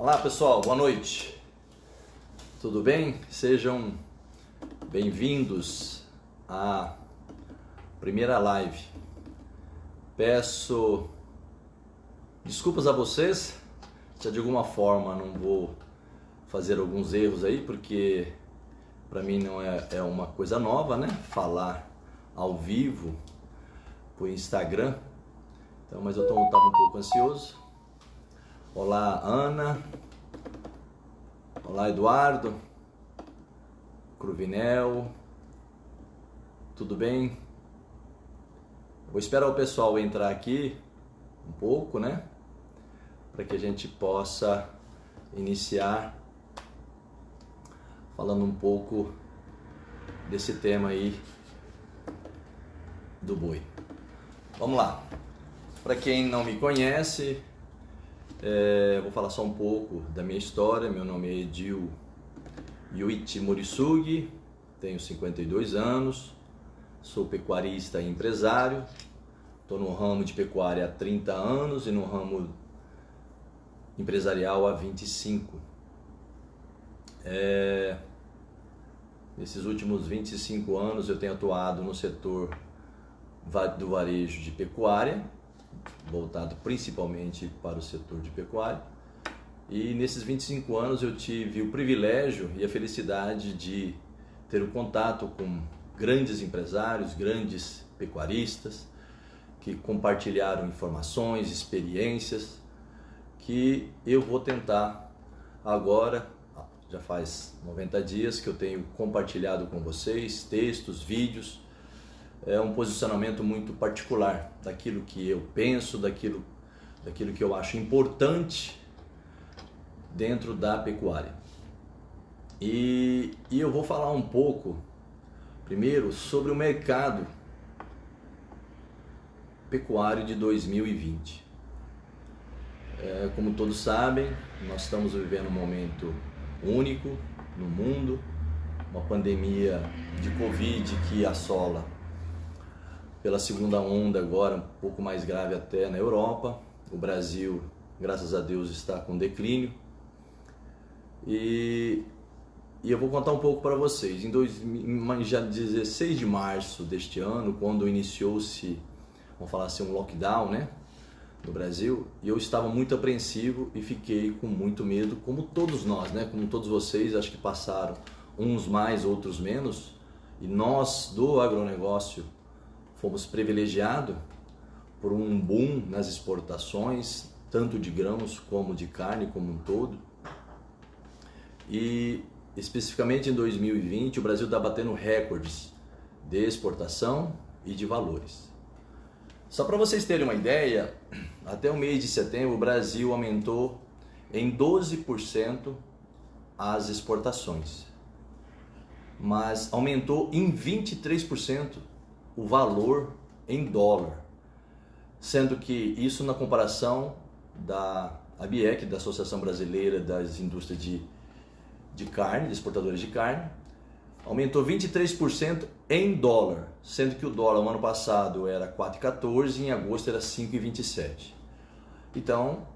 Olá pessoal, boa noite. Tudo bem? Sejam bem-vindos à primeira live. Peço desculpas a vocês se de alguma forma não vou fazer alguns erros aí, porque para mim não é uma coisa nova, né? Falar ao vivo por Instagram. Então, mas eu estava um pouco ansioso. Olá, Ana. Olá, Eduardo. Cruvinel. Tudo bem? Vou esperar o pessoal entrar aqui um pouco, né? Para que a gente possa iniciar falando um pouco desse tema aí do boi. Vamos lá. Para quem não me conhece, vou falar só um pouco da minha história. Meu nome é Edil Yuichi Morisugi, tenho 52 anos, sou pecuarista e empresário, estou no ramo de pecuária há 30 anos e no ramo empresarial há 25. Nesses últimos 25 anos eu tenho atuado no setor do varejo de pecuária, voltado principalmente para o setor de pecuária. E nesses 25 anos eu tive o privilégio e a felicidade de ter o contato com grandes empresários, grandes pecuaristas, que compartilharam informações, experiências, que eu vou tentar agora, já faz 90 dias que eu tenho compartilhado com vocês, textos, vídeos. É um posicionamento muito particular daquilo que eu penso, daquilo que eu acho importante dentro da pecuária. E eu vou falar um pouco, primeiro, sobre o mercado pecuário de 2020. Como todos sabem, nós estamos vivendo um momento único no mundo, uma pandemia de Covid que assola pela segunda onda agora, um pouco mais grave até na Europa. O Brasil, graças a Deus, está com declínio. E eu vou contar um pouco para vocês. Em já 16 de março deste ano, quando iniciou-se, vamos falar assim, um lockdown, né, no Brasil, e eu estava muito apreensivo e fiquei com muito medo, como todos nós, né, como todos vocês, acho que passaram, uns mais, outros menos, e nós do agronegócio fomos privilegiados por um boom nas exportações, tanto de grãos como de carne como um todo. E especificamente em 2020 o Brasil está batendo recordes de exportação e de valores. Só para vocês terem uma ideia, até o mês de setembro o Brasil aumentou em 12% as exportações, mas aumentou em 23% o valor em dólar, sendo que isso na comparação da ABIEC, da Associação Brasileira das Indústrias de Carne, de exportadores de carne, aumentou 23% em dólar, sendo que o dólar no ano passado era 4,14 e em agosto era 5,27. Então,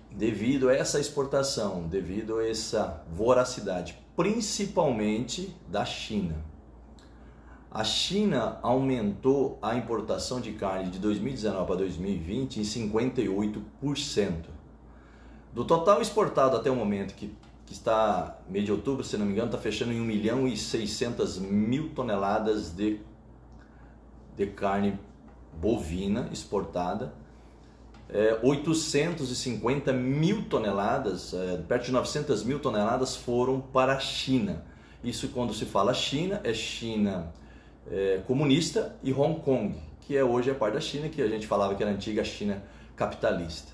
devido a essa exportação, devido a essa voracidade, principalmente da China, a China aumentou a importação de carne de 2019 para 2020 em 58%. Do total exportado até o momento, que está mês de outubro, se não me engano, está fechando em 1.600.000 toneladas de carne bovina exportada. 850.000 toneladas, perto de 900.000 toneladas foram para a China. Isso, quando se fala China, é China comunista e Hong Kong, que hoje é parte da China, que a gente falava que era a antiga China capitalista.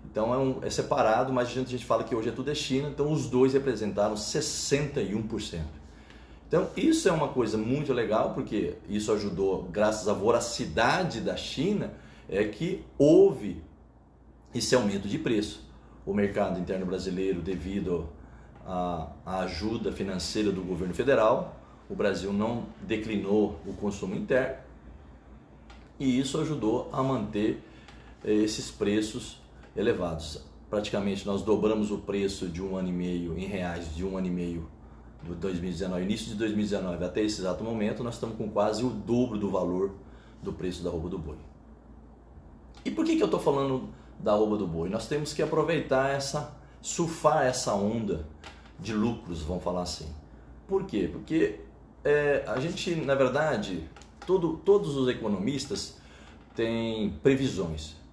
Então é separado, mas a gente fala que hoje tudo é China, então os dois representaram 61%. Então isso é uma coisa muito legal, porque isso ajudou, graças à voracidade da China, que houve esse aumento de preço. O mercado interno brasileiro, devido à ajuda financeira do governo federal, o Brasil não declinou o consumo interno e isso ajudou a manter esses preços elevados. praticamente nós dobramos o preço de um ano e meio em reais, de um ano e meio do 2019, início de 2019 até esse exato momento, nós estamos com quase o dobro do valor do preço da arroba do boi. E por que eu estou falando da arroba do boi? Nós temos que aproveitar surfar essa onda de lucros, vamos falar assim. Por quê? Porque a gente, na verdade, todos os economistas têm previsões.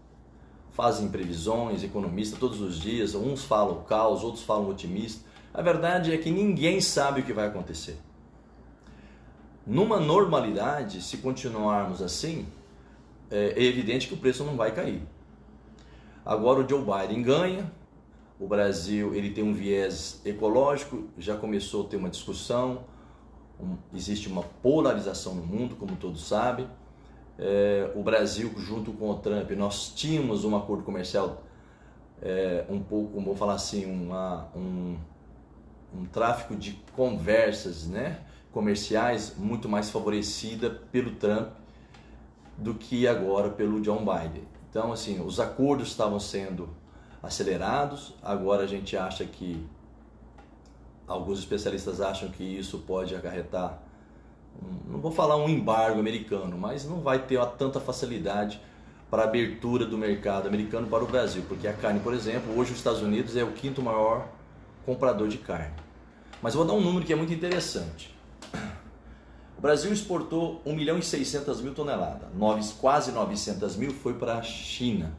Fazem previsões, economistas, todos os dias. Uns falam caos, outros falam otimista. A verdade é que ninguém sabe o que vai acontecer. Numa normalidade, se continuarmos assim, é evidente que o preço não vai cair. Agora o Joe Biden ganha, o Brasil ele tem um viés ecológico, já começou a ter uma discussão, existe uma polarização no mundo, como todos sabem. O Brasil, junto com o Trump, nós tínhamos um acordo comercial um pouco, vou falar assim, um tráfico de conversas, né, comerciais muito mais favorecida pelo Trump do que agora pelo John Biden. Então, assim, os acordos estavam sendo acelerados, agora a gente acha que, alguns especialistas acham que isso pode acarretar, não vou falar um embargo americano, mas não vai ter tanta facilidade para a abertura do mercado americano para o Brasil, porque a carne, por exemplo, hoje os Estados Unidos é o 5º maior comprador de carne. Mas eu vou dar um número que é muito interessante. O Brasil exportou 1.600.000 toneladas, quase 900.000 foi para a China,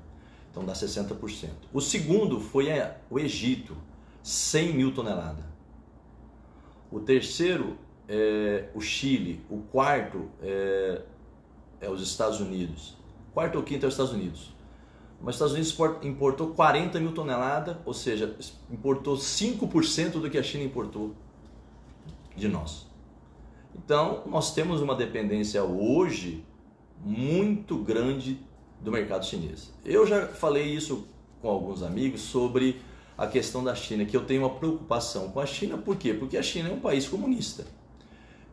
então dá 60%. O segundo foi o Egito, 100.000 toneladas. O terceiro é o Chile, o quarto é os Estados Unidos. O quarto ou quinto é os Estados Unidos. Mas os Estados Unidos importou 40.000 toneladas, ou seja, importou 5% do que a China importou de nós. Então, nós temos uma dependência hoje muito grande do mercado chinês. Eu já falei isso com alguns amigos sobre a questão da China, que eu tenho uma preocupação com a China. Por quê? Porque a China é um país comunista.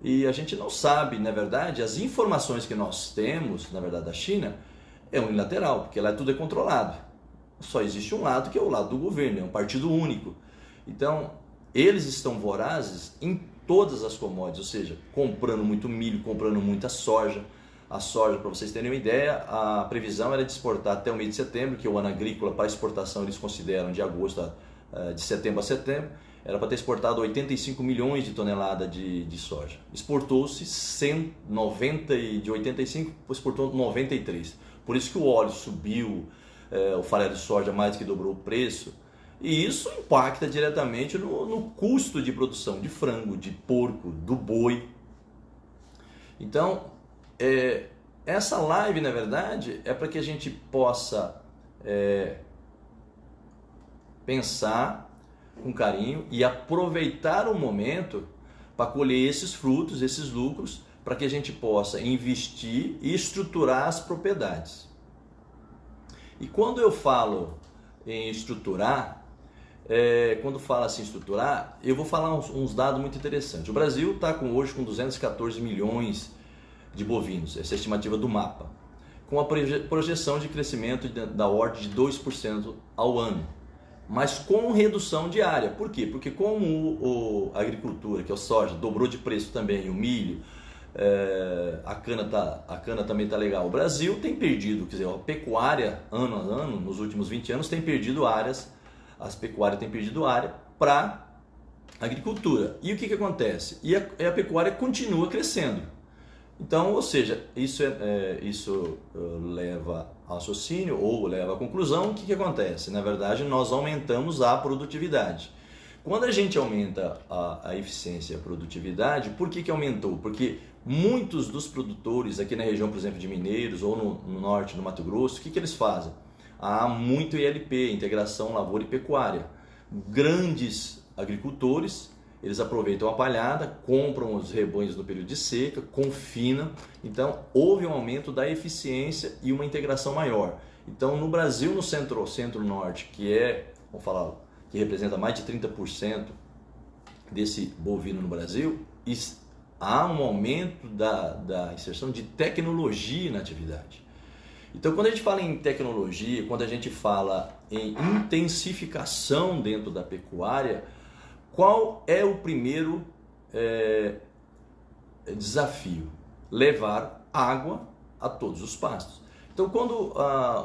E a gente não sabe, na verdade, as informações que nós temos, na verdade, da China, é unilateral, porque lá tudo é controlado. Só existe um lado, que é o lado do governo, é um partido único. Então, eles estão vorazes em todas as commodities, ou seja, comprando muito milho, comprando muita soja. A soja, para vocês terem uma ideia, a previsão era de exportar até o mês de setembro, que é o ano agrícola para exportação eles consideram de agosto, de setembro a setembro, era para ter exportado 85 milhões de toneladas de soja. Exportou-se 190 de 85, exportou 93. Por isso que o óleo subiu, o farelo de soja mais que dobrou o preço. E isso impacta diretamente no custo de produção de frango, de porco, do boi. Então, essa live, na verdade, é para que a gente possa pensar com carinho e aproveitar o momento para colher esses frutos, esses lucros, para que a gente possa investir e estruturar as propriedades. E quando eu falo em estruturar, quando falo assim estruturar, eu vou falar uns dados muito interessantes. O Brasil está hoje com 214 milhões de bovinos, essa é a estimativa do MAPA, com a projeção de crescimento da ordem de 2% ao ano, mas com redução de área. Por quê? Porque como a agricultura, que é o soja, dobrou de preço também, o milho, a cana também está legal. O Brasil tem perdido, quer dizer, a pecuária ano a ano, nos últimos 20 anos, tem perdido áreas, as pecuárias têm perdido área para a agricultura. E o que acontece? E a pecuária continua crescendo. Então, ou seja, isso leva ao raciocínio ou leva à conclusão. O que acontece? Na verdade, nós aumentamos a produtividade. Quando a gente aumenta a eficiência e a produtividade, por que aumentou? Porque muitos dos produtores aqui na região, por exemplo, de Mineiros ou no norte, no Mato Grosso, o que eles fazem? Há muito ILP, Integração Lavoura e Pecuária. Grandes agricultores, eles aproveitam a palhada, compram os rebanhos no período de seca, confinam. Então, houve um aumento da eficiência e uma integração maior. Então, no Brasil, no centro-norte, vamos falar, que representa mais de 30% desse bovino no Brasil, há um aumento da inserção de tecnologia na atividade. Então, quando a gente fala em tecnologia, quando a gente fala em intensificação dentro da pecuária, qual é o primeiro desafio? Levar água a todos os pastos. Então, quando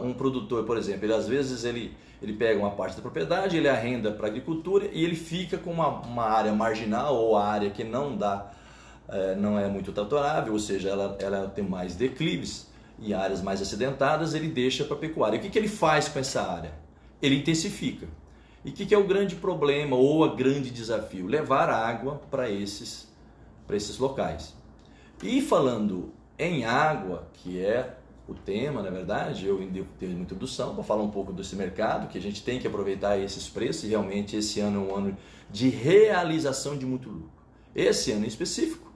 um produtor, por exemplo, às vezes ele pega uma parte da propriedade, ele arrenda para a agricultura e ele fica com uma área marginal ou a área que não é muito tratorável, ou seja, ela tem mais declives e áreas mais acidentadas, ele deixa para a pecuária. E o que ele faz com essa área? Ele intensifica. E o que é o grande problema ou o grande desafio? Levar água para esses locais. E falando em água, que é o tema, na verdade, eu tenho uma introdução para falar um pouco desse mercado, que a gente tem que aproveitar esses preços, e realmente esse ano é um ano de realização de muito lucro. Esse ano em específico,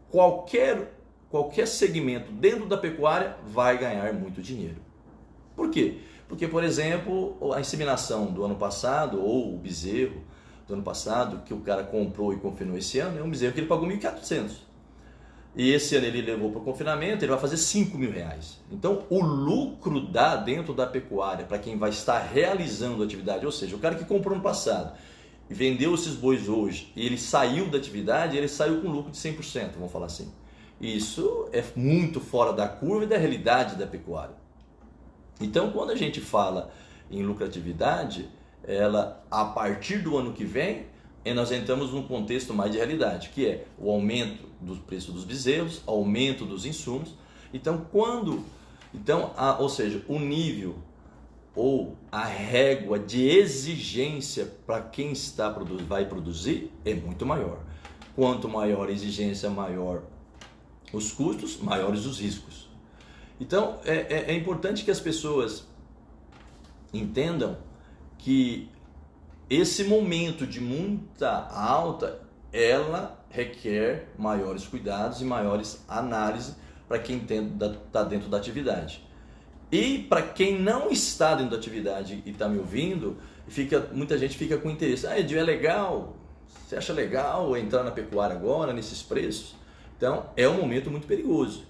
qualquer segmento dentro da pecuária vai ganhar muito dinheiro. Por quê? Porque, por exemplo, a inseminação do ano passado, ou o bezerro do ano passado, que o cara comprou e confinou esse ano, é um bezerro que ele pagou R$ 1.400. E esse ano ele levou para o confinamento, ele vai fazer R$5.000. Então, o lucro dentro da pecuária, para quem vai estar realizando a atividade, ou seja, o cara que comprou no passado e vendeu esses bois hoje, e ele saiu da atividade, ele saiu com lucro de 100%, vamos falar assim. Isso é muito fora da curva e da realidade da pecuária. Então, quando a gente fala em lucratividade, a partir do ano que vem, nós entramos num contexto mais de realidade, que é o aumento do preço dos bezerros, aumento dos insumos. Então, ou seja, o nível ou a régua de exigência para quem vai produzir é muito maior. Quanto maior a exigência, maior os custos, maiores os riscos. Então, é importante que as pessoas entendam que esse momento de muita alta, ela requer maiores cuidados e maiores análises para quem está dentro da atividade. E para quem não está dentro da atividade e está me ouvindo, muita gente fica com interesse. Edil, é legal? Você acha legal entrar na pecuária agora, nesses preços? Então, é um momento muito perigoso,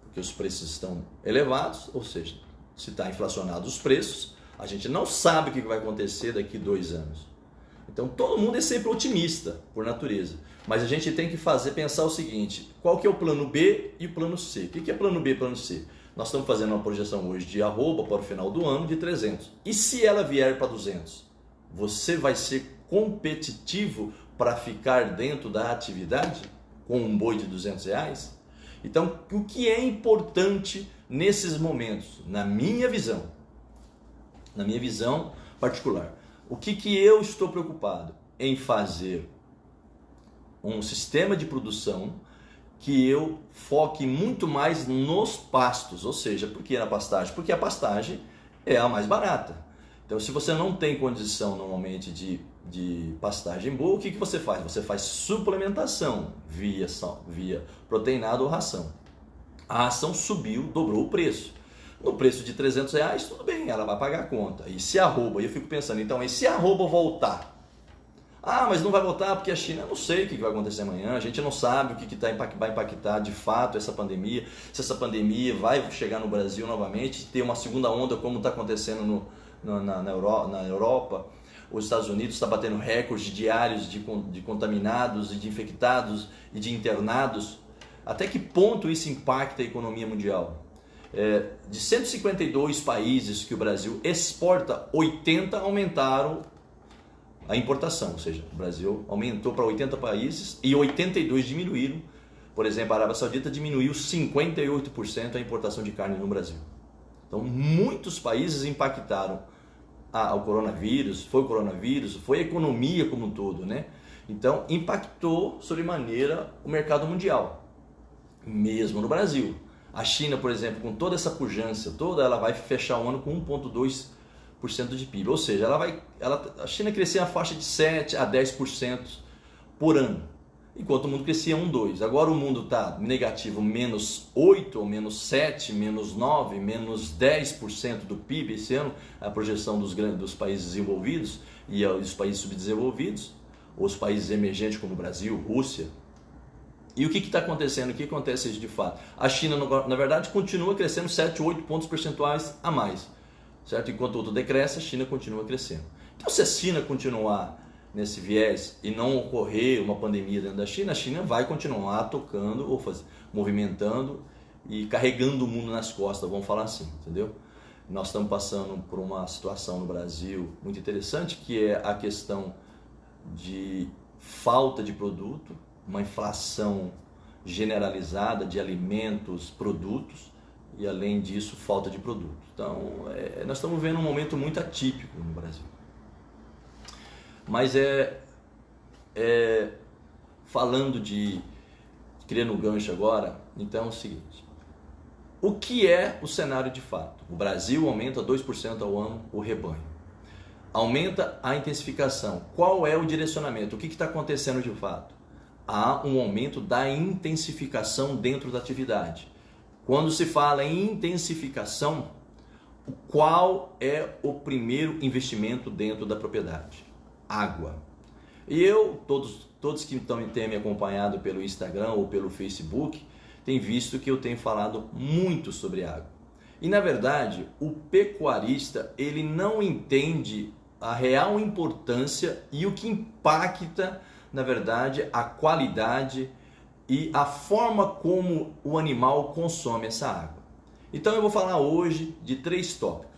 porque os preços estão elevados, ou seja, se está inflacionado os preços, a gente não sabe o que vai acontecer daqui 2 anos. Então, todo mundo é sempre otimista, por natureza. Mas a gente tem que pensar o seguinte, qual que é o plano B e o plano C? O que é plano B e plano C? Nós estamos fazendo uma projeção hoje de arroba para o final do ano de 300. E se ela vier para 200? Você vai ser competitivo para ficar dentro da atividade com um boi de R$200? Então, o que é importante nesses momentos, na minha visão particular, o que eu estou preocupado em fazer um sistema de produção que eu foque muito mais nos pastos, ou seja, por que na pastagem? Porque a pastagem é a mais barata. Então, se você não tem condição normalmente de pastagem boa, o que você faz? Você faz suplementação via proteinado ou ração. A ração subiu, dobrou o preço. No preço de R$300, tudo bem, ela vai pagar a conta. E se arroba, eu fico pensando, então, e se a arroba voltar? Ah, mas não vai voltar porque a China, eu não sei o que vai acontecer amanhã, a gente não sabe o que vai impactar de fato essa pandemia, se essa pandemia vai chegar no Brasil novamente, ter uma segunda onda como está acontecendo na Europa. Os Estados Unidos está batendo recordes diários de contaminados e de infectados e de internados. Até que ponto isso impacta a economia mundial? De 152 países que o Brasil exporta, 80 aumentaram a importação, ou seja, o Brasil aumentou para 80 países e 82 diminuíram. Por exemplo, a Arábia Saudita diminuiu 58% a importação de carne no Brasil. Então, muitos países impactaram o coronavírus, foi a economia como um todo, né? Então, impactou sobremaneira o mercado mundial, mesmo no Brasil. A China, por exemplo, com toda essa pujança ela vai fechar o ano com 1,2% de PIB. Ou seja, a China crescia na faixa de 7% a 10% por ano, enquanto o mundo crescia 1,2%. Agora o mundo está negativo, menos 8%, ou menos 7%, menos 9%, menos 10% do PIB esse ano, a projeção dos países desenvolvidos e os países subdesenvolvidos, os países emergentes como Brasil, Rússia, E o que está acontecendo? O que acontece de fato? A China, na verdade, continua crescendo 7, 8 pontos percentuais a mais, certo? Enquanto o outro decresce, a China continua crescendo. Então, se a China continuar nesse viés e não ocorrer uma pandemia dentro da China, a China vai continuar tocando, ou movimentando e carregando o mundo nas costas, vamos falar assim, entendeu? Nós estamos passando por uma situação no Brasil muito interessante, que é a questão de falta de produto, uma inflação generalizada de alimentos, produtos, e além disso, falta de produto. Então, nós estamos vendo um momento muito atípico no Brasil. Mas falando criando um gancho agora, então é o seguinte: o que é o cenário de fato? O Brasil aumenta 2% ao ano o rebanho. Aumenta a intensificação. Qual é o direcionamento? O que está acontecendo de fato? Há um aumento da intensificação dentro da atividade. Quando se fala em intensificação, qual é o primeiro investimento dentro da propriedade? Água. E todos que têm me acompanhado pelo Instagram ou pelo Facebook, têm visto que eu tenho falado muito sobre água. E na verdade, o pecuarista, ele não entende a real importância e o que impacta, na verdade, a qualidade e a forma como o animal consome essa água. Então eu vou falar hoje de 3 tópicos.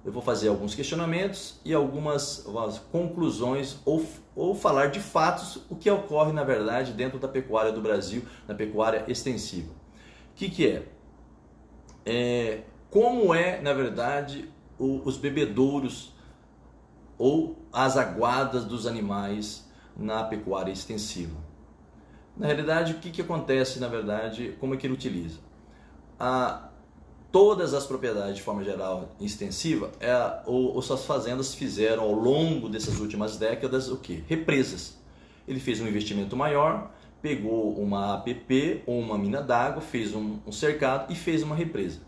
Eu vou fazer alguns questionamentos e algumas conclusões ou falar de fatos o que ocorre, na verdade, dentro da pecuária do Brasil, na pecuária extensiva. O que é? Como na verdade, os bebedouros ou as aguadas dos animais na pecuária extensiva. Na realidade, o que acontece, na verdade, como é que ele utiliza? Todas as propriedades, de forma geral, extensiva, ou suas fazendas fizeram ao longo dessas últimas décadas o quê? Represas. Ele fez um investimento maior, pegou uma APP ou uma mina d'água, fez um cercado e fez uma represa.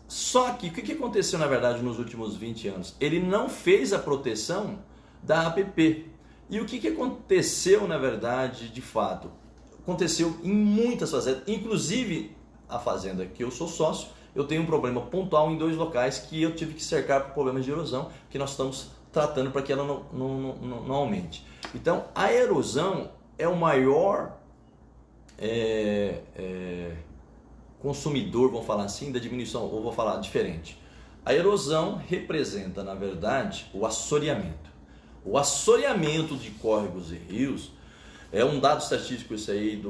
Só que o que aconteceu, na verdade, nos últimos 20 anos? Ele não fez a proteção da APP. E o que aconteceu, na verdade, de fato? Aconteceu em muitas fazendas, inclusive a fazenda que eu sou sócio, eu tenho um problema pontual em 2 locais que eu tive que cercar por problemas de erosão, que nós estamos tratando para que ela não aumente. Então, a erosão é o maior consumidor, vamos falar assim, da diminuição, ou vou falar diferente. A erosão representa, na verdade, o assoreamento. O assoreamento de córregos e rios é um dado estatístico isso aí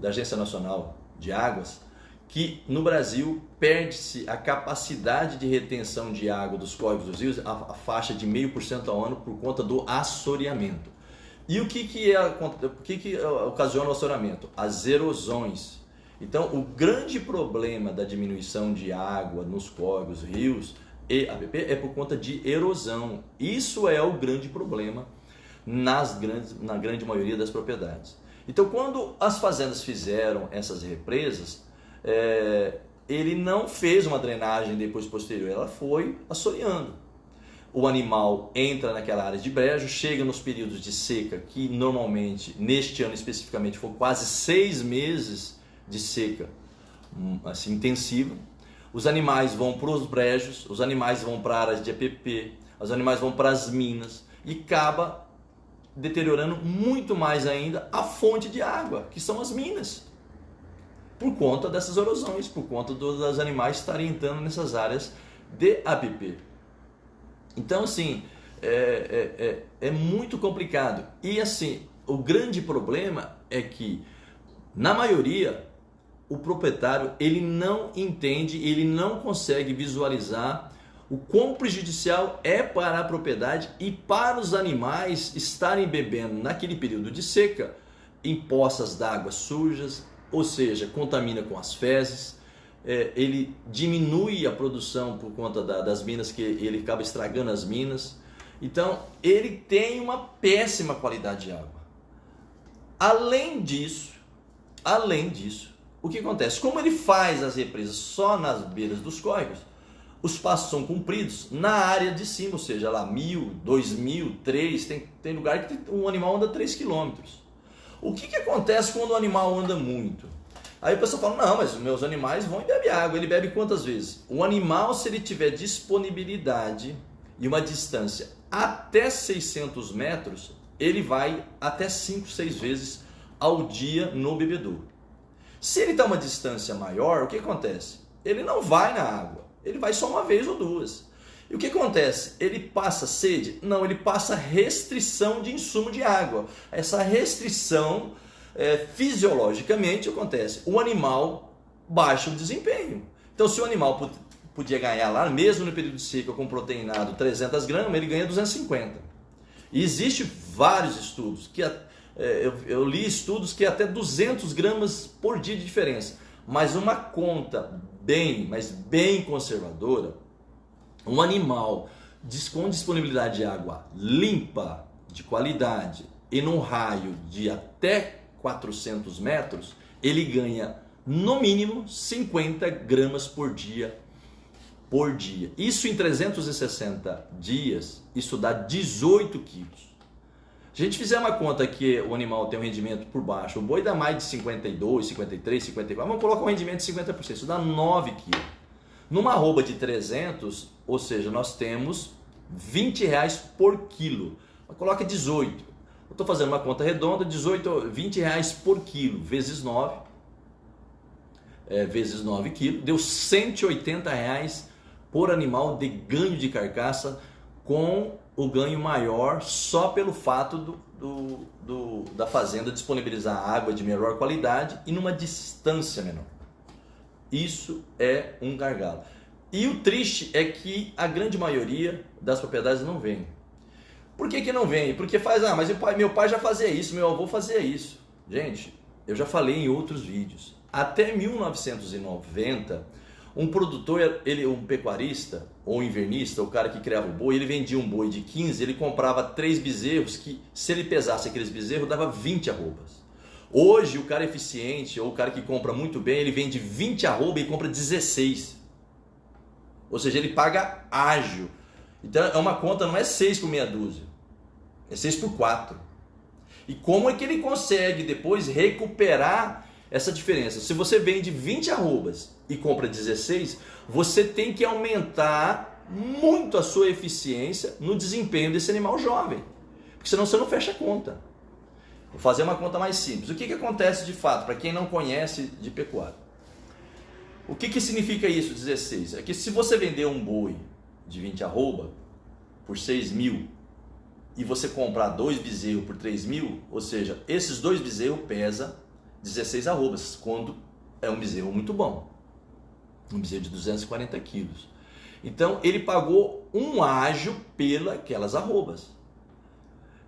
da Agência Nacional de Águas, que no Brasil perde-se a capacidade de retenção de água dos córregos dos rios, a faixa de 0,5% ao ano por conta do assoreamento. E o que ocasiona o assoreamento? As erosões. Então, o grande problema da diminuição de água nos córregos, rios e APP é por conta de erosão. Isso é o grande problema na grande maioria das propriedades. Então, quando as fazendas fizeram essas represas, ele não fez uma drenagem depois posterior, ela foi assoreando. O animal entra naquela área de brejo, chega nos períodos de seca, que normalmente, neste ano especificamente, foram quase 6 meses de seca assim, intensiva. Os animais vão para os brejos, os animais vão para áreas de APP, os animais vão para as minas e acaba deteriorando muito mais ainda a fonte de água, que são as minas, por conta dessas erosões, por conta dos animais estarem entrando nessas áreas de APP. Então, assim, é muito complicado. E, assim, o grande problema é que, na maioria, o proprietário ele não entende, ele não consegue visualizar o quão prejudicial é para a propriedade e para os animais estarem bebendo naquele período de seca em poças d'água sujas, ou seja, contamina com as fezes, ele diminui a produção por conta das minas, que ele acaba estragando as minas. Então, ele tem uma péssima qualidade de água. Além disso, o que acontece? Como ele faz as represas só nas beiras dos córregos, os passos são compridos na área de cima, ou seja, lá 1.000, 2.000, 3, tem lugar que um animal anda 3 km. O que acontece quando o animal anda muito? Aí o pessoal fala, não, mas os meus animais vão e bebem água. Ele bebe quantas vezes? O animal, se ele tiver disponibilidade e uma distância até 600 metros, ele vai até 5, 6 vezes ao dia no bebedouro. Se ele está uma distância maior, o que acontece? Ele não vai na água, ele vai só uma vez ou duas. E o que acontece? Ele passa sede? Não, ele passa restrição de insumo de água. Essa restrição, fisiologicamente, acontece. O animal baixa o desempenho. Então, se o animal podia ganhar lá, mesmo no período de seca com proteinado 300 gramas, ele ganha 250. E existem vários estudos, eu li estudos que até 200 gramas por dia de diferença. Mas uma conta bem conservadora, um animal com disponibilidade de água limpa, de qualidade, e num raio de até 400 metros, ele ganha no mínimo 50 gramas por dia. Isso em 360 dias, isso dá 18 quilos. Se a gente fizer uma conta que o animal tem um rendimento por baixo, o boi dá mais de 52, 53, 54, vamos colocar um rendimento de 50%, isso dá 9 quilos. Numa arroba de 300, ou seja, nós temos R$20 por quilo. Coloca 18. Eu estou fazendo uma conta redonda, R$20 por quilo, vezes 9. Vezes 9 quilos, deu R$180 por animal de ganho de carcaça, com o ganho maior só pelo fato da fazenda disponibilizar água de melhor qualidade e numa distância menor. Isso é um gargalo. E o triste é que a grande maioria das propriedades não vem. Por que não vem? Porque mas meu pai já fazia isso, meu avô fazia isso. Gente, eu já falei em outros vídeos. Até 1990, um produtor, um pecuarista ou invernista, o cara que criava o boi, ele vendia um boi de 15, ele comprava 3 bezerros que, se ele pesasse aqueles bezerros, dava 20 arrobas. Hoje, o cara eficiente, ou o cara que compra muito bem, ele vende 20 arroba e compra 16. Ou seja, ele paga ágio. Então, é uma conta, não é 6 por meia dúzia, é 6 por 4. E como é que ele consegue depois recuperar essa diferença? Se você vende 20 arrobas e compra 16, você tem que aumentar muito a sua eficiência no desempenho desse animal jovem, porque senão você não fecha a conta. Vou fazer uma conta mais simples. O que acontece de fato, para quem não conhece de pecuária? O que significa isso, 16? É que se você vender um boi de 20 arroba por 6 mil e você comprar 2 bezerros por 3 mil, ou seja, esses 2 bezerros pesam 16 arrobas, quando é um bezerro muito bom. Um bezerro de 240 quilos. Então, ele pagou um ágio pelas arrobas.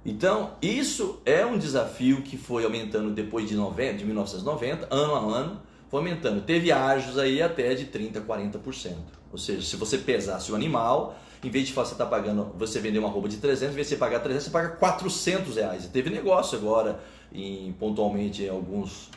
Então, isso é um desafio que foi aumentando depois de 1990, ano a ano, foi aumentando. Teve ágios aí até de 30%, 40%. Ou seja, se você pesasse o animal, em vez de você vender uma arroba de 300, em vez de você pagar 300, você paga R$400. E teve negócio agora, pontualmente em alguns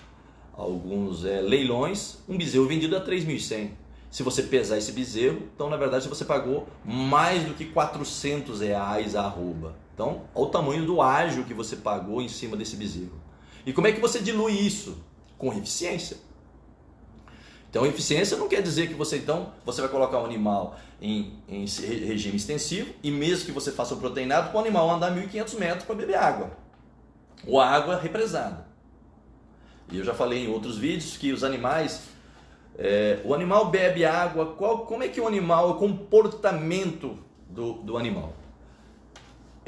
leilões, um bezerro vendido a 3.100. Se você pesar esse bezerro, então na verdade você pagou mais do que R$400 a arroba. Então, olha o tamanho do ágio que você pagou em cima desse bezerro. E como é que você dilui isso? Com eficiência. Então, eficiência não quer dizer que você vai colocar o animal em regime extensivo e mesmo que você faça o proteinado, para o animal andar 1.500 metros para beber água. Ou água represada. E eu já falei em outros vídeos que os animais, o animal bebe água, como é que o comportamento do animal?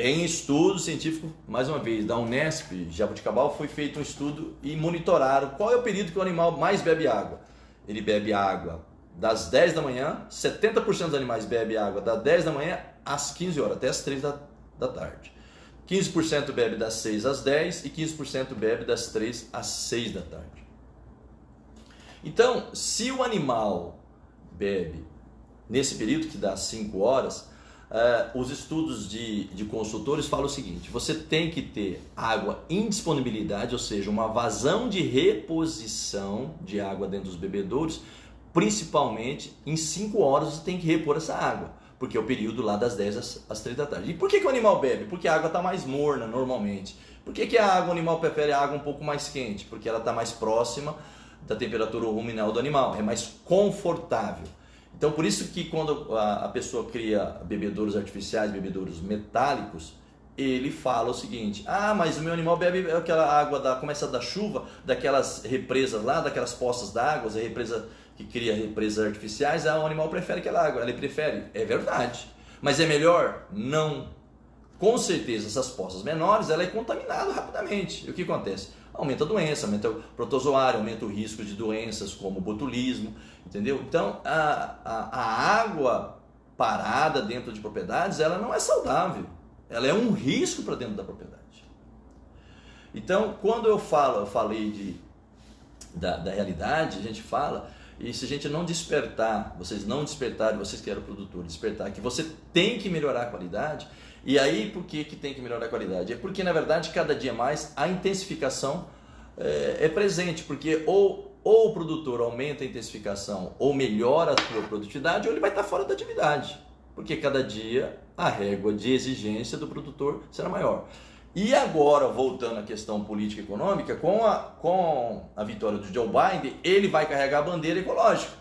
Em estudo científico, mais uma vez, da Unesp, Jaboticabal, foi feito um estudo e monitoraram qual é o período que o animal mais bebe água. Ele bebe água das 10 da manhã, 70% dos animais bebe água das 10 da manhã às 15 horas, até às 3 da tarde. 15% bebe das 6 às 10 e 15% bebe das 3 às 6 da tarde. Então, se o animal bebe nesse período que dá 5 horas, os estudos de consultores falam o seguinte: você tem que ter água em disponibilidade, ou seja, uma vazão de reposição de água dentro dos bebedouros, principalmente em 5 horas você tem que repor essa água, porque é o período lá das 10 às 3 da tarde. E por que o animal bebe? Porque a água está mais morna normalmente. Por que a água, o animal prefere a água um pouco mais quente? Porque ela está mais próxima da temperatura ruminal do animal, é mais confortável. Então por isso que quando a pessoa cria bebedouros artificiais, bebedouros metálicos, ele fala o seguinte: ah, mas o meu animal bebe aquela água começa da chuva, daquelas represas lá, daquelas poças d'água, a represa que cria represas artificiais, o animal prefere aquela água. Ele prefere, é verdade. Mas é melhor? Não. Com certeza essas poças menores, ela é contaminada rapidamente. E o que acontece? Aumenta a doença, aumenta o protozoário, aumenta o risco de doenças como o botulismo, entendeu? Então a água parada dentro de propriedades, ela não é saudável. Ela é um risco para dentro da propriedade. Então, quando eu falei da realidade, a gente fala, e se a gente não despertar, vocês não despertarem, vocês que eram produtor, despertar, que você tem que melhorar a qualidade. E aí, por que tem que melhorar a qualidade? É porque, na verdade, cada dia mais a intensificação é presente, porque ou o produtor aumenta a intensificação ou melhora a sua produtividade, ou ele vai estar fora da atividade. Porque cada dia a régua de exigência do produtor será maior. E agora, voltando à questão política e econômica, com a vitória do Joe Biden, ele vai carregar a bandeira ecológica.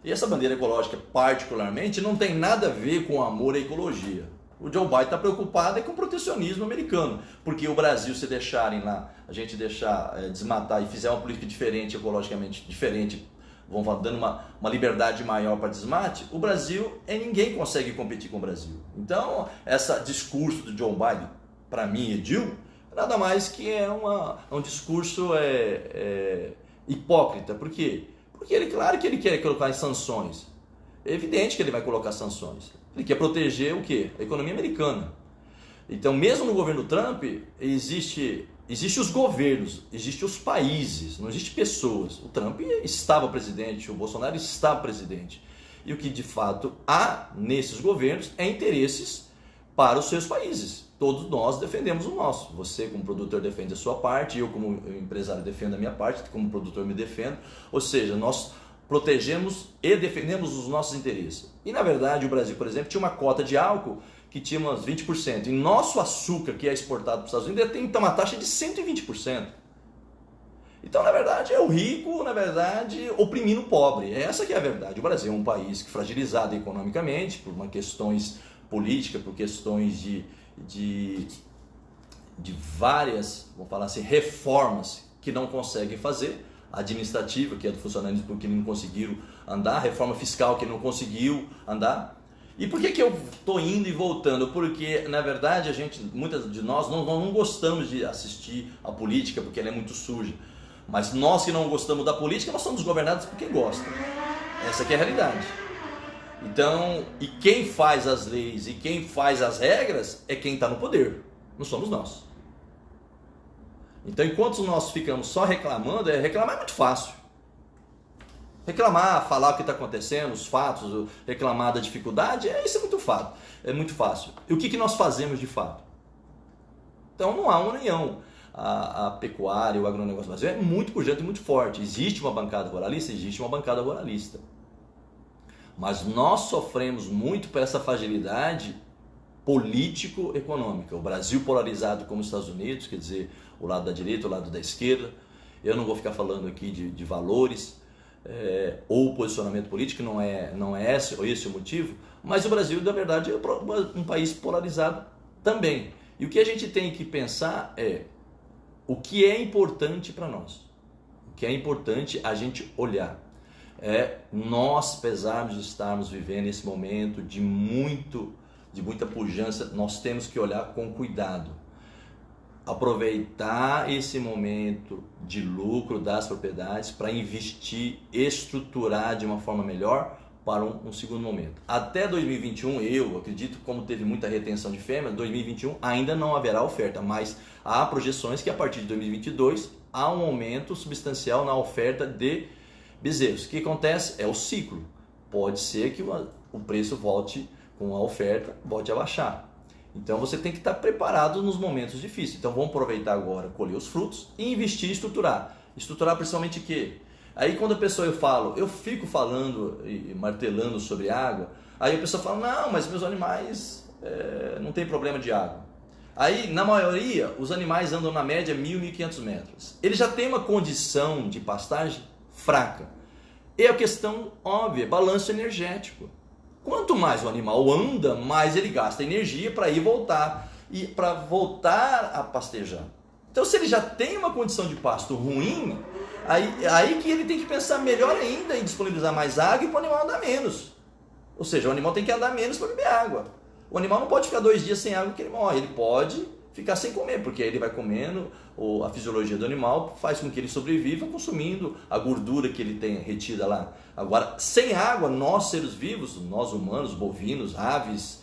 E essa bandeira ecológica, particularmente, não tem nada a ver com amor à ecologia. O Joe Biden está preocupado com o protecionismo americano, porque o Brasil, se deixarem lá, a gente deixar desmatar e fizer uma política diferente, ecologicamente diferente, vão dando uma liberdade maior para desmate, o Brasil, ninguém consegue competir com o Brasil. Então, esse discurso do Joe Biden, para mim, Edil, nada mais que é um discurso hipócrita. Por quê? Porque ele, claro que ele quer colocar sanções. É evidente que ele vai colocar sanções. Ele quer proteger o quê? A economia americana. Então, mesmo no governo Trump, existe os governos, existem os países, não existem pessoas. O Trump estava presidente, o Bolsonaro estava presidente. E o que de fato há nesses governos é interesses para os seus países. Todos nós defendemos o nosso. Você, como produtor, defende a sua parte, eu, como empresário, defendo a minha parte, como produtor, me defendo. Ou seja, nós protegemos e defendemos os nossos interesses. E, na verdade, o Brasil, por exemplo, tinha uma cota de álcool que tinha umas 20%. E nosso açúcar, que é exportado para os Estados Unidos, tem uma taxa de 120%. Então, na verdade, é o rico, na verdade, oprimindo o pobre. Essa que é a verdade. O Brasil é um país fragilizado economicamente, por questões políticas, por questões de várias, vamos falar assim, reformas que não conseguem fazer, administrativa, que é do funcionalismo, porque não conseguiram andar, reforma fiscal que não conseguiu andar. E por que eu estou indo e voltando? Porque, na verdade, muitas de nós não gostamos de assistir a política, porque ela é muito suja. Mas nós que não gostamos da política, nós somos governados por quem gosta. Essa que é a realidade. Então, e quem faz as leis e quem faz as regras é quem está no poder, não somos nós. Então, enquanto nós ficamos só reclamando, reclamar é muito fácil. Reclamar, falar o que está acontecendo, os fatos, reclamar da dificuldade, isso é muito fácil. E o que nós fazemos de fato? Então, não há uma união. A pecuária, o agronegócio brasileiro é muito pujante e muito forte. Existe uma bancada ruralista? Existe uma bancada ruralista. Mas nós sofremos muito por essa fragilidade político-econômica. O Brasil polarizado como os Estados Unidos, quer dizer, o lado da direita, o lado da esquerda. Eu não vou ficar falando aqui de valores ou posicionamento político, não é esse o motivo, mas o Brasil, na verdade, é um país polarizado também. E o que a gente tem que pensar é o que é importante para nós. O que é importante a gente olhar. Nós, apesar de estarmos vivendo esse momento de muita pujança, nós temos que olhar com cuidado. Aproveitar esse momento de lucro das propriedades para investir, estruturar de uma forma melhor para um segundo momento. Até 2021, eu acredito, como teve muita retenção de fêmeas, 2021 ainda não haverá oferta, mas há projeções que a partir de 2022 há um aumento substancial na oferta de bezerros. O que acontece? É o ciclo. Pode ser que o preço volte com a oferta, volte a baixar. Então você tem que estar preparado nos momentos difíceis. Então vamos aproveitar agora, colher os frutos e investir e estruturar. Estruturar principalmente o quê? Aí quando a pessoa eu fico falando e martelando sobre água, aí a pessoa fala, não, mas meus animais não tem problema de água. Aí, na maioria, os animais andam na média 1.000, 1.500 metros. Ele já tem uma condição de pastagem fraca. E a questão óbvia, balanço energético. Quanto mais o animal anda, mais ele gasta energia para ir voltar. E para voltar a pastejar. Então, se ele já tem uma condição de pasto ruim, aí que ele tem que pensar melhor ainda em disponibilizar mais água e para o animal andar menos. Ou seja, o animal tem que andar menos para beber água. O animal não pode ficar 2 dias sem água que ele morre. Ele pode ficar sem comer, porque aí ele vai comendo, a fisiologia do animal faz com que ele sobreviva consumindo a gordura que ele tem retida lá. Agora, sem água, nós seres vivos, nós humanos, bovinos, aves,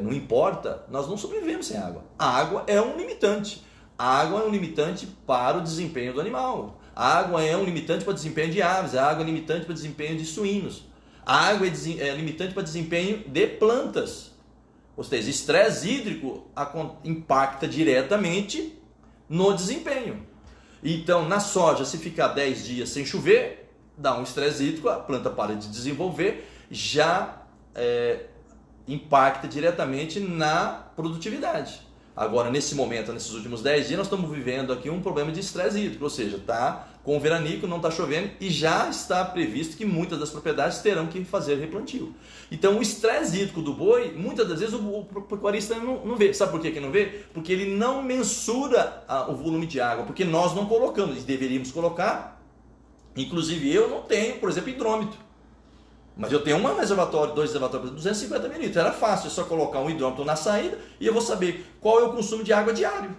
não importa, nós não sobrevivemos sem água. A água é um limitante. A água é um limitante para o desempenho do animal. A água é um limitante para o desempenho de aves. A água é limitante para o desempenho de suínos. A água é limitante para o desempenho de plantas. Ou seja, estresse hídrico impacta diretamente no desempenho. Então, na soja, se ficar 10 dias sem chover, dá um estresse hídrico, a planta para de desenvolver, já impacta diretamente na produtividade. Agora, nesse momento, nesses últimos 10 dias, nós estamos vivendo aqui um problema de estresse hídrico, ou seja, está com o veranico, não está chovendo e já está previsto que muitas das propriedades terão que fazer replantio. Então, o estresse hídrico do boi, muitas das vezes o pecuarista não vê. Sabe por que não vê? Porque ele não mensura o volume de água, porque nós não colocamos, e deveríamos colocar. Inclusive, eu não tenho, por exemplo, hidrômetro. Mas eu tenho dois reservatórios de 250 ml. Era fácil, é só colocar um hidrômetro na saída e eu vou saber qual é o consumo de água diário.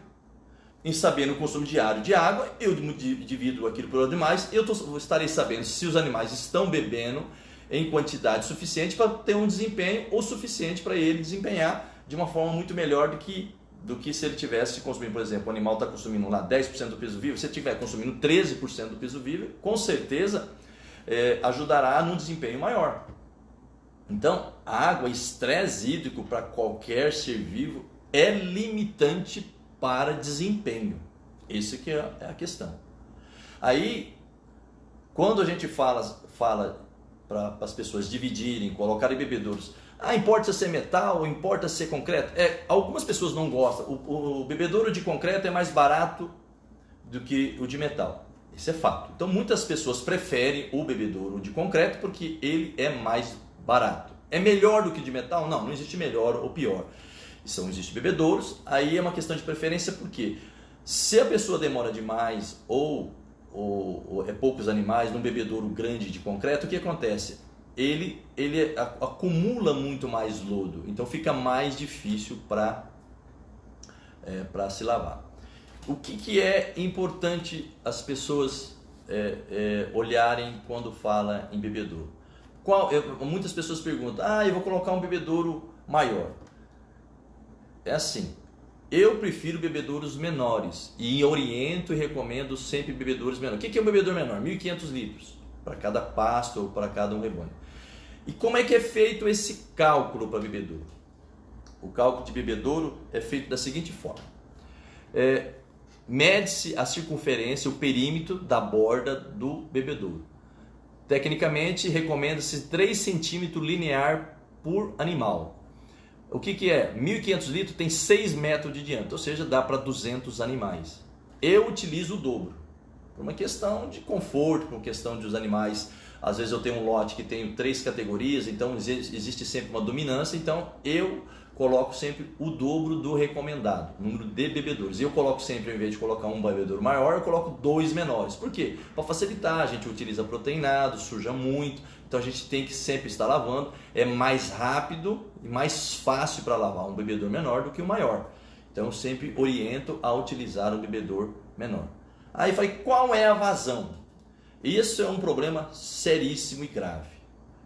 Em sabendo o consumo diário de água, eu divido aquilo por animais, eu estarei sabendo se os animais estão bebendo em quantidade suficiente para ter um desempenho ou suficiente para ele desempenhar de uma forma muito melhor do que se ele tivesse consumindo, por exemplo, o animal está consumindo lá 10% do peso vivo, se ele estiver consumindo 13% do peso vivo, com certeza ajudará num desempenho maior. Então, a água, estresse hídrico para qualquer ser vivo é limitante para desempenho. Isso que é a questão. Aí, quando a gente fala para as pessoas dividirem, colocarem bebedouros, importa ser metal ou importa ser concreto? Algumas pessoas não gostam. O bebedouro de concreto é mais barato do que o de metal. Isso é fato. Então muitas pessoas preferem o bebedouro de concreto porque ele é mais barato. É melhor do que de metal? Não existe melhor ou pior. Existem bebedouros, aí é uma questão de preferência, porque se a pessoa demora demais ou é poucos animais num bebedouro grande de concreto, o que acontece? Ele acumula muito mais lodo, então fica mais difícil para se lavar. O que é importante as pessoas olharem quando fala em bebedouro? Muitas pessoas perguntam, eu vou colocar um bebedouro maior. É assim, eu prefiro bebedouros menores e oriento e recomendo sempre bebedouros menores. O que é um bebedouro menor? 1.500 litros para cada pasto ou para cada um rebanho. E como é que é feito esse cálculo para bebedouro? O cálculo de bebedouro é feito da seguinte forma. Mede-se a circunferência, o perímetro da borda do bebedouro. Tecnicamente, recomenda-se 3 cm linear por animal. O que é? 1.500 litros tem 6 metros de diâmetro, ou seja, dá para 200 animais. Eu utilizo o dobro, por uma questão de conforto, por uma questão de os animais. Às vezes eu tenho um lote que tem 3 categorias, então existe sempre uma dominância, então eu coloco sempre o dobro do recomendado, número de bebedouros. Eu coloco sempre, ao invés de colocar um bebedouro maior, eu coloco 2 menores. Por quê? Para facilitar, a gente utiliza proteinado, suja muito, então a gente tem que sempre estar lavando. É mais rápido e mais fácil para lavar um bebedouro menor do que o maior. Então eu sempre oriento a utilizar um bebedouro menor. Aí falei, qual é a vazão? Isso é um problema seríssimo e grave.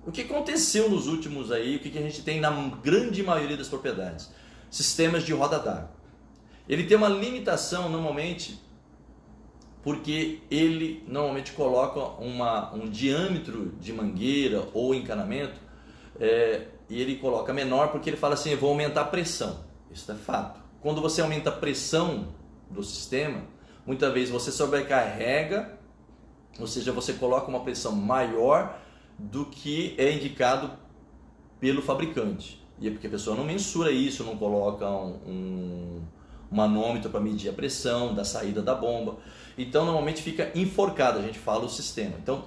O que aconteceu nos últimos aí, o que a gente tem na grande maioria das propriedades? Sistemas de roda d'água. Ele tem uma limitação normalmente, porque ele normalmente coloca um diâmetro de mangueira ou encanamento, e ele coloca menor porque ele fala assim, eu vou aumentar a pressão. Isso é fato. Quando você aumenta a pressão do sistema, muitas vezes você sobrecarrega, ou seja, você coloca uma pressão maior do que é indicado pelo fabricante. E é porque a pessoa não mensura isso, não coloca manômetro para medir a pressão da saída da bomba. Então normalmente fica enforcado, a gente fala o sistema. Então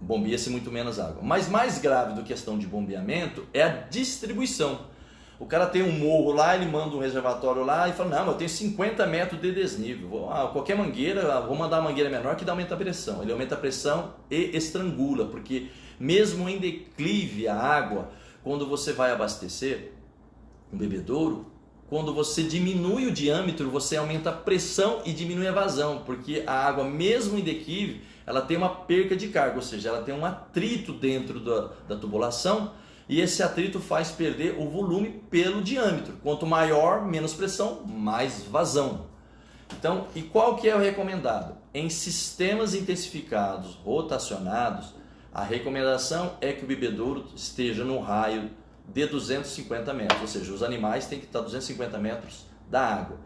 bombia-se muito menos água. Mas mais grave do que a questão de bombeamento é a distribuição. O cara tem um morro lá, ele manda um reservatório lá e fala, não, eu tenho 50 metros de desnível, qualquer mangueira, vou mandar uma mangueira menor que aumenta a pressão. Ele aumenta a pressão e estrangula, porque mesmo em declive a água, quando você vai abastecer um bebedouro, quando você diminui o diâmetro, você aumenta a pressão e diminui a vazão, porque a água, mesmo em declive, ela tem uma perca de carga, ou seja, ela tem um atrito dentro da tubulação, e esse atrito faz perder o volume pelo diâmetro. Quanto maior, menos pressão, mais vazão. Então, e qual que é o recomendado? Em sistemas intensificados, rotacionados, a recomendação é que o bebedouro esteja no raio de 250 metros, ou seja, os animais têm que estar a 250 metros da água.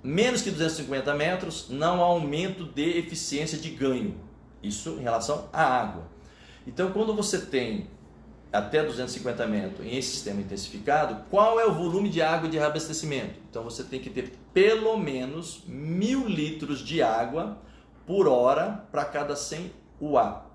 Menos que 250 metros, não há aumento de eficiência de ganho. Isso em relação à água. Então, quando você tem até 250 metros em sistema intensificado, qual é o volume de água de reabastecimento? Então você tem que ter pelo menos 1.000 litros de água por hora para cada 100 UA.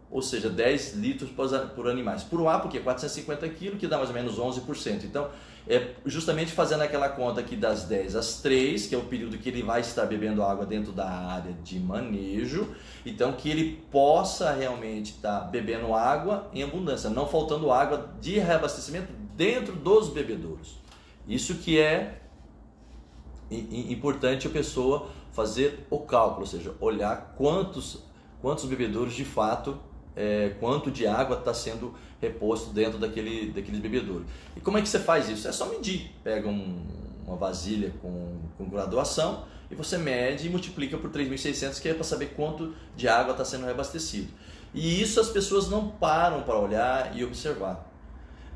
Ou seja, 10 litros por animais. Por UA, porque 450 kg, que dá mais ou menos 11%. Então, é justamente fazendo aquela conta aqui das 10 às 3, que é o período que ele vai estar bebendo água dentro da área de manejo. Então, que ele possa realmente estar bebendo água em abundância, não faltando água de reabastecimento dentro dos bebedouros. Isso que é importante a pessoa fazer o cálculo, ou seja, olhar quantos bebedouros de fato, quanto de água está sendo reposto dentro daqueles bebedouros. E como é que você faz isso? É só medir. Pega uma vasilha com graduação e você mede e multiplica por 3.600, que é para saber quanto de água está sendo reabastecido. E isso as pessoas não param para olhar e observar.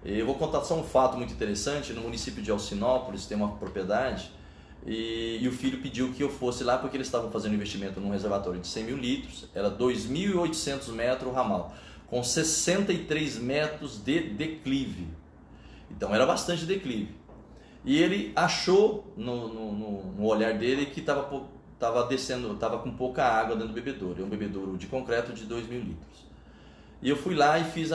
Eu vou contar só um fato muito interessante. No município de Alcinópolis tem uma propriedade e o filho pediu que eu fosse lá porque eles estavam fazendo investimento num reservatório de 100.000 litros, era 2.800 metros o ramal, com 63 metros de declive. Então era bastante declive. E ele achou no olhar dele que estava descendo, estava com pouca água dentro do bebedouro. É um bebedouro de concreto de 2.000 litros. E eu fui lá e fiz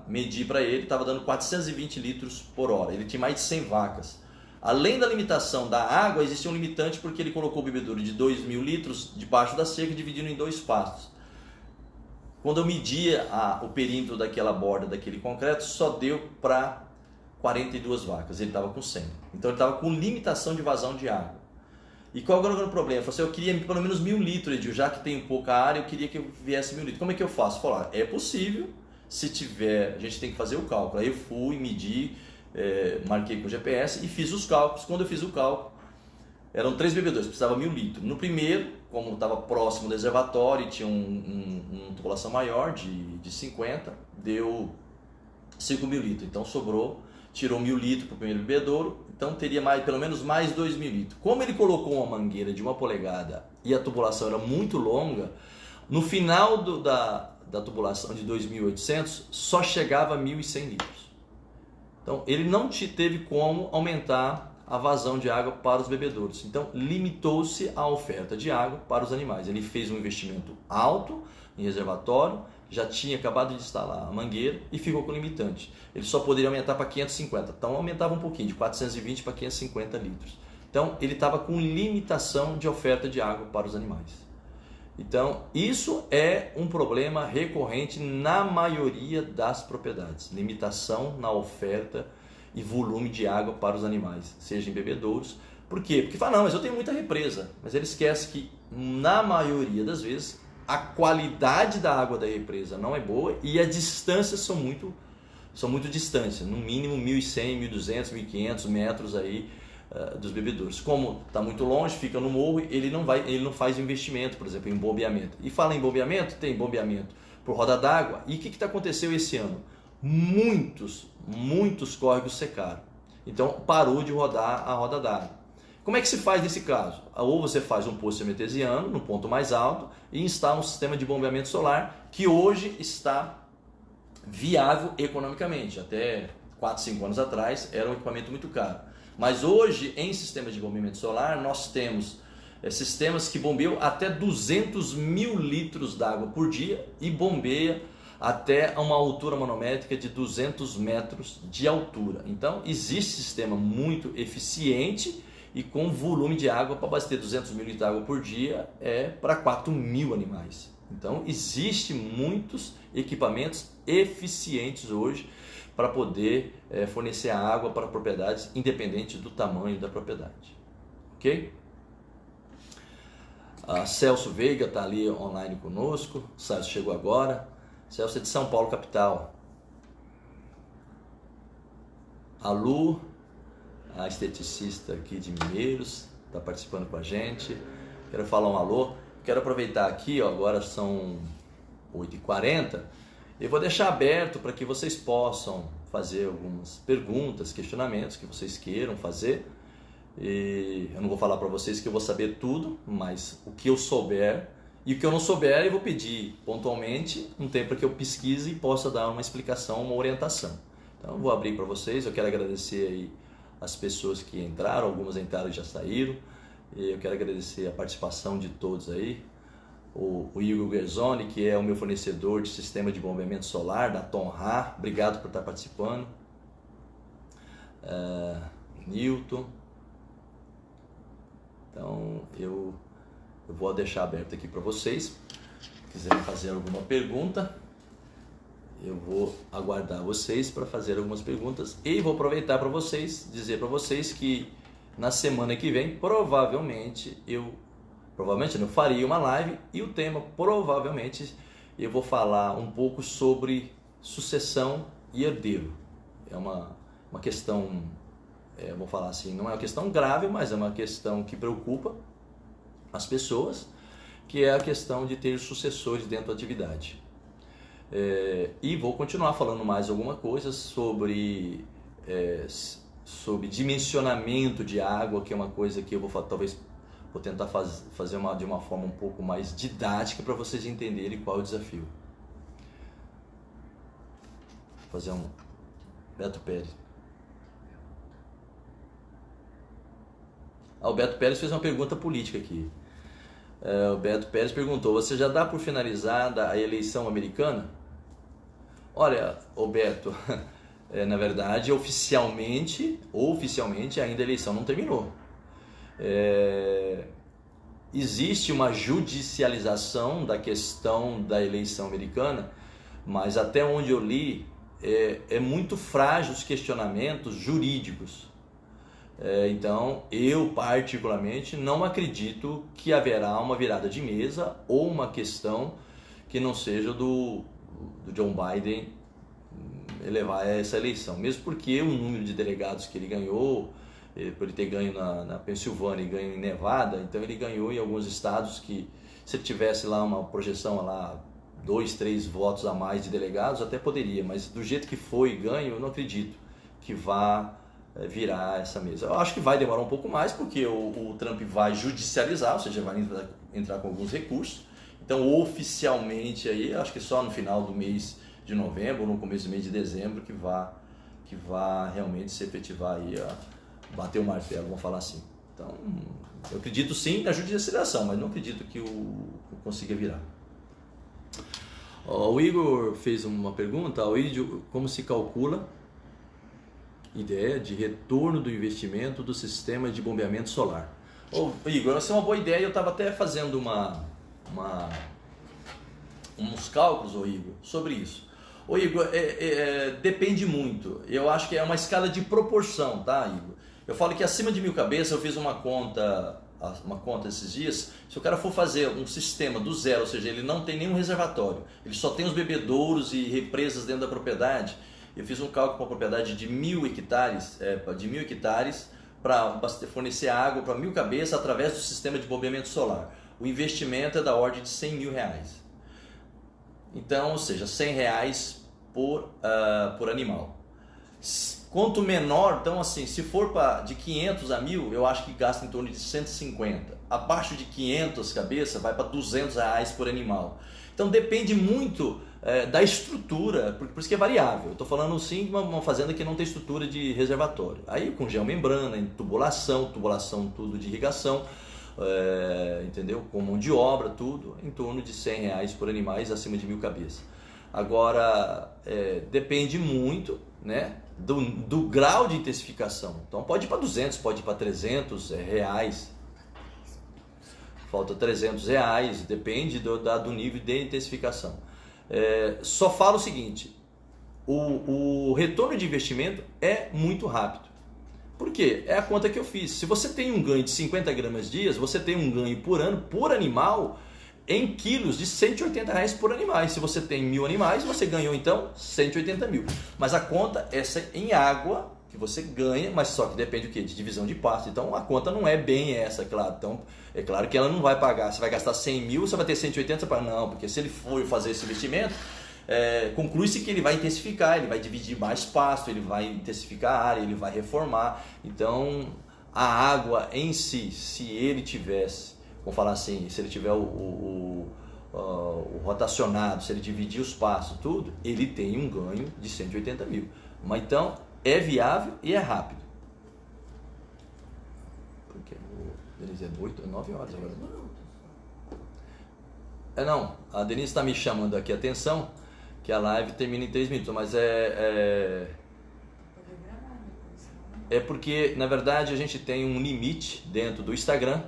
medir para ele, estava dando 420 litros por hora. Ele tinha mais de 100 vacas. Além da limitação da água, existia um limitante porque ele colocou o bebedouro de 2.000 litros debaixo da cerca, dividindo em 2 pastos. Quando eu media o perímetro daquela borda, daquele concreto, só deu para 42 vacas, ele estava com 100. Então ele estava com limitação de vazão de água. E qual era o problema? Eu falei assim, eu queria pelo menos 1.000 litros, Edil, já que tem pouca área, eu queria que eu viesse 1.000 litros. Como é que eu faço? Falar, é possível, se tiver, a gente tem que fazer o cálculo. Aí eu fui, medi, marquei com o GPS e fiz os cálculos. Quando eu fiz o cálculo, eram 3 bebedouros, precisava 1.000 litros. No primeiro, como estava próximo do reservatório e tinha uma tubulação maior de 50, deu 5.000 litros. Então sobrou, tirou 1.000 litros para o primeiro bebedouro, então teria pelo menos mais 2.000 litros. Como ele colocou uma mangueira de 1 polegada e a tubulação era muito longa, no final da tubulação de 2.800 só chegava a 1.100 litros. Então, ele não teve como aumentar a vazão de água para os bebedouros. Então, limitou-se a oferta de água para os animais. Ele fez um investimento alto em reservatório, já tinha acabado de instalar a mangueira e ficou com limitante. Ele só poderia aumentar para 550. Então, aumentava um pouquinho, de 420 para 550 litros. Então, ele estava com limitação de oferta de água para os animais. Então, isso é um problema recorrente na maioria das propriedades. Limitação na oferta e volume de água para os animais, seja em bebedouros. Por quê? Porque fala, não, mas eu tenho muita represa. Mas ele esquece que, na maioria das vezes, a qualidade da água da represa não é boa e as distâncias são muito distantes. No mínimo 1.100, 1.200, 1.500 metros aí, dos bebedouros. Como está muito longe, fica no morro, ele não faz investimento, por exemplo, em bombeamento. E fala em bombeamento, tem bombeamento por roda d'água. E o que aconteceu esse ano? Muitos córregos secaram. Então parou de rodar a roda d'água. Como é que se faz nesse caso? Ou você faz um poço artesiano no ponto mais alto e instala um sistema de bombeamento solar que hoje está viável economicamente. Até 4, 5 anos atrás era um equipamento muito caro. Mas hoje, em sistemas de bombeamento solar, nós temos sistemas que bombeiam até 200 mil litros d'água por dia e bombeia até uma altura manométrica de 200 metros de altura. Então, existe sistema muito eficiente e com volume de água para abastecer 200 mil litros de água por dia para 4 mil animais. Então, existe muitos equipamentos eficientes hoje para poder fornecer água para propriedades independente do tamanho da propriedade. Ok? A Celso Veiga está ali online conosco. O Celso chegou agora. Celso é de São Paulo, capital. A Lu, a esteticista aqui de Mineiros, está participando com a gente. Quero falar um alô. Quero aproveitar aqui, ó, agora são 8h40. Eu vou deixar aberto para que vocês possam fazer algumas perguntas, questionamentos que vocês queiram fazer. E eu não vou falar para vocês que eu vou saber tudo, mas o que eu souber e o que eu não souber eu vou pedir pontualmente um tempo para que eu pesquise e possa dar uma explicação, uma orientação. Então eu vou abrir para vocês. Eu quero agradecer aí as pessoas que entraram, algumas entraram e já saíram. E eu quero agradecer a participação de todos aí. O Igor Gerzoni, que é o meu fornecedor de sistema de bombeamento solar da Tonha, obrigado por estar participando. Newton. Então eu vou deixar aberto aqui para vocês. Se quiserem fazer alguma pergunta, eu vou aguardar vocês para fazer algumas perguntas e vou aproveitar para vocês, dizer para vocês que na semana que vem provavelmente eu faria uma live e o tema provavelmente eu vou falar um pouco sobre sucessão e herdeiro. É uma questão, vou falar assim, não é uma questão grave, mas é uma questão que preocupa as pessoas, que é a questão de ter sucessores dentro da atividade. E vou continuar falando mais alguma coisa sobre dimensionamento de água, que é uma coisa que eu vou talvez vou tentar fazer de uma forma um pouco mais didática para vocês entenderem qual é o desafio. Vou fazer Beto Pérez. O Beto Pérez fez uma pergunta política aqui. O Beto Pérez perguntou: você já dá por finalizada a eleição americana? Olha, Beto, na verdade, oficialmente ainda a eleição não terminou. Existe uma judicialização da questão da eleição americana, mas até onde eu li, é muito frágil os questionamentos jurídicos. Então, eu particularmente não acredito que haverá uma virada de mesa ou uma questão que não seja do John Biden elevar essa eleição, mesmo porque o número de delegados que ele ganhou, por ele ter ganho na Pensilvânia e ganho em Nevada, então ele ganhou em alguns estados que, se ele tivesse lá uma projeção lá 2, 3 votos a mais de delegados, até poderia, mas do jeito que foi ganho, eu não acredito que vá virar essa mesa. Eu acho que vai demorar um pouco mais, porque o Trump vai judicializar, ou seja, vai entrar com alguns recursos. Então, oficialmente, aí, acho que só no final do mês de novembro, ou no começo do mês de dezembro, que vá realmente se efetivar aí, bater o martelo, vamos falar assim. Então, eu acredito sim na judicialização, mas não acredito que consiga virar. O Igor fez uma pergunta: como se calcula ideia de retorno do investimento do sistema de bombeamento solar? Igor, essa é uma boa ideia. Eu estava até fazendo uns cálculos, Igor, sobre isso. Igor, depende muito. Eu acho que é uma escala de proporção, tá, Igor? Eu falo que acima de 1.000 cabeças, eu fiz uma conta esses dias. Se o cara for fazer um sistema do zero, ou seja, ele não tem nenhum reservatório, ele só tem os bebedouros e represas dentro da propriedade. Eu fiz um cálculo para uma propriedade de 1.000 hectares, para fornecer água para 1.000 cabeças através do sistema de bombeamento solar. O investimento é da ordem de R$100 mil. Então, ou seja, R$100 por animal. Quanto menor, então assim, se for de 500 a 1.000, eu acho que gasta em torno de 150. Abaixo de 500 cabeças vai para R$200 por animal. Então depende muito da estrutura, por isso que é variável. Eu estou falando sim de uma fazenda que não tem estrutura de reservatório. Aí com geomembrana, tubulação tudo de irrigação, entendeu? Com mão de obra, tudo, em torno de R$100 por animais acima de 1.000 cabeças. Agora, depende muito, né, do grau de intensificação. Então pode ir para 200, pode ir para R$300. Falta R$300, depende do nível de intensificação. Só falo o seguinte, o retorno de investimento é muito rápido. Por quê? É a conta que eu fiz. Se você tem um ganho de 50 gramas dias, você tem um ganho por ano, por animal, em quilos de R$180 por animal. Se você tem 1.000 animais, você ganhou então 180 mil. Mas a conta é em água que você ganha, mas só que depende o quê? De divisão de pasto. Então a conta não é bem essa, claro. Então é claro que ela não vai pagar. Você vai gastar 100 mil, você vai ter 180, você fala, não, porque se ele for fazer esse investimento, conclui-se que ele vai intensificar, ele vai dividir mais pasto, ele vai intensificar a área, ele vai reformar. Então a água em si, se ele tivesse, vamos falar assim, se ele tiver o rotacionado, se ele dividir os pastos, tudo, ele tem um ganho de 180 mil. Mas então é viável e é rápido. Porque Denise, 9 horas agora. Não, a Denise está me chamando aqui a atenção que a live termina em 3 minutos, mas é porque na verdade a gente tem um limite dentro do Instagram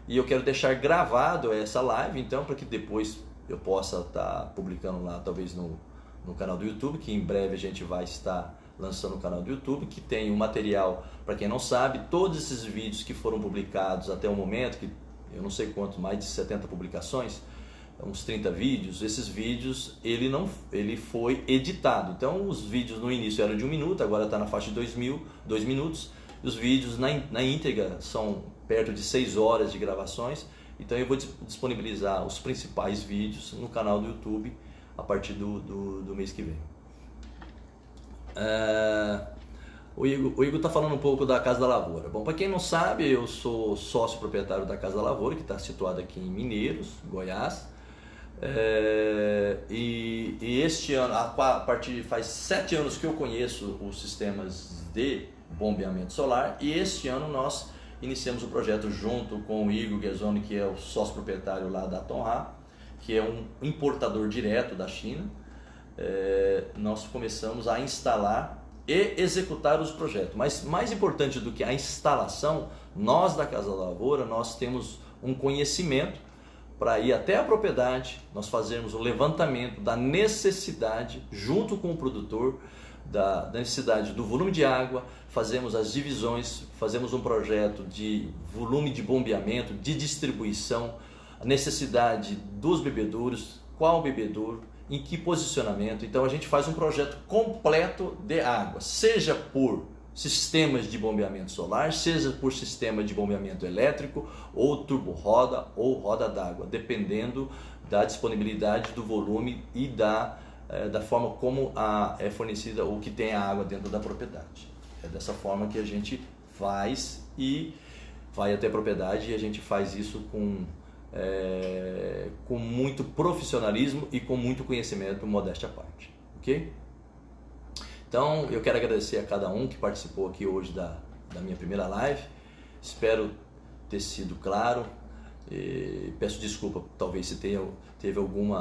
e eu quero deixar gravado essa live, então, para que depois eu possa estar publicando lá, talvez no canal do YouTube, que em breve a gente vai estar lançando no canal do YouTube, que tem um material, para quem não sabe, todos esses vídeos que foram publicados até o momento, que eu não sei quantos, mais de 70 publicações, uns 30 vídeos, esses vídeos ele foi editado. Então os vídeos no início eram de 1 minuto, agora está na faixa de 2 minutos, e os vídeos na íntegra são perto de 6 horas de gravações. Então eu vou disponibilizar os principais vídeos no canal do YouTube a partir do mês que vem. O Igor está falando um pouco da Casa da Lavoura. Bom, para quem não sabe, eu sou sócio proprietário da Casa da Lavoura, que está situada aqui em Mineiros, Goiás. E este ano, faz 7 anos que eu conheço os sistemas de bombeamento solar, e este ano nós iniciamos o projeto junto com o Igor Guerzoni, que é o sócio proprietário lá da Tonha, que é um importador direto da China. Nós começamos a instalar e executar os projetos, mas mais importante do que a instalação, nós da Casa da Lavoura, nós temos um conhecimento para ir até a propriedade, nós fazermos o levantamento da necessidade junto com o produtor, da necessidade do volume de água, fazemos as divisões, fazemos um projeto de volume de bombeamento, de distribuição, a necessidade dos bebedouros, qual bebedouro, em que posicionamento. Então a gente faz um projeto completo de água, seja por sistemas de bombeamento solar, seja por sistema de bombeamento elétrico, ou turbo-roda, ou roda d'água, dependendo da disponibilidade do volume e da forma como é fornecida ou que tem a água dentro da propriedade. É dessa forma que a gente faz e vai até a propriedade, e a gente faz isso com muito profissionalismo e com muito conhecimento, modéstia à parte, ok? Então eu quero agradecer a cada um que participou aqui hoje da minha primeira live, espero ter sido claro, peço desculpa talvez se teve algum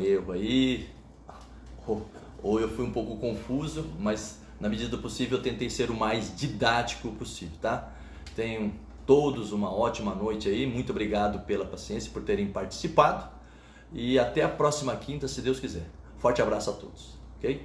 erro aí, ou eu fui um pouco confuso, mas na medida do possível eu tentei ser o mais didático possível, tá? Tenham todos uma ótima noite aí, muito obrigado pela paciência, por terem participado, e até a próxima quinta, se Deus quiser. Forte abraço a todos, ok?